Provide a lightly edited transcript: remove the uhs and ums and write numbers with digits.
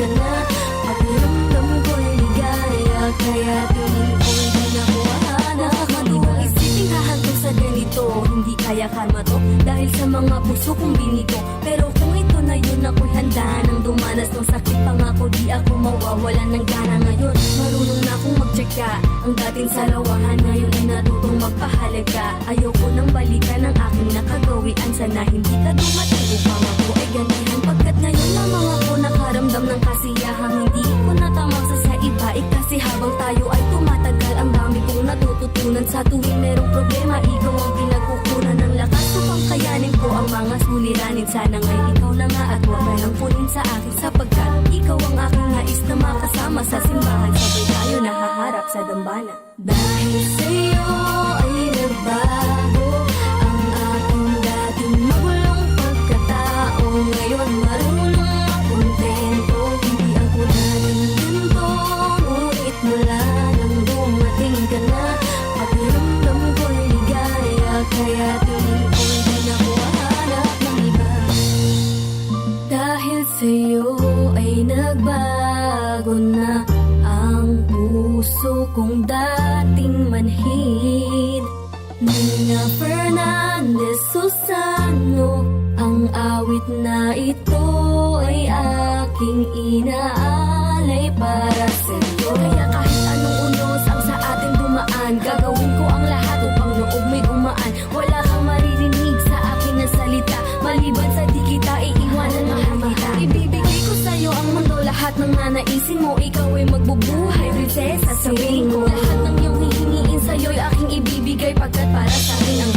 ka na. Pakiramdam ko'y ligaya, kaya tingin ko'y di na ko hahanap. Nakakatuwang isipin hahantong sa ganito, hindi kaya karma to dahil sa mga puso kong binito. Pero kung ito na yun, ako'y handa nang dumanas ng sakit. Pangako di ako mawawalan ng gana ngayon. Marunong na akong magtsaka, ang dating salawahan ngayon ay natutong magpahalaga. Ayoko nang balikan ang aking nakagawian, sana hindi ka dumating upang ako ay ganihan. Pagkat ngayon lamang ako nakaramdam ng kasiyahan, hindi ko natamasa sa iba kasi habang tayo ay tumatagal, ang dami kong natututunan. Sa tuwing merong problema, ikaw ang pinagkukunan ng lakas upang kayanin ko ang mga suliranin. Sana ngayon ikaw na nga at huwag ka nang punin sa akin, sapagkat ikaw ang aking nais na makasama sa simbahan. Sabay tayo nahaharap sa dambana. Dahil sa'yo ay nagbago ang aking dating magulong pagkatao. Ngayon marunong makontento, hindi ako dating ganito. Ngunit mula nang dumating ka na, pakiramdam ko'y ligaya, kaya tingin ko'y di na ko hahanap ng iba. Dahil sa'yo ay nagbago na ang puso kong dating manhid. Nina Fernandez Susano, ang awit na ito ay aking inaalay para sa'yo. Kaya kahit anong unos ang sa atin dumaan, gagawin ko ang lahat upang loob mo'y gumaan. Wala kang maririnig sa akin na salita, maliban sa di kita iiwanan mahal kita. Ibibigay ko sa'yo ang mundo, lahat ng nanaisin mo. Ikaw ay magbubuhay, prinsesa, sabihin ko. Lahat ng iyong hihingiin sa'yo'y aking ibibigay, pagkat para sa'kin ang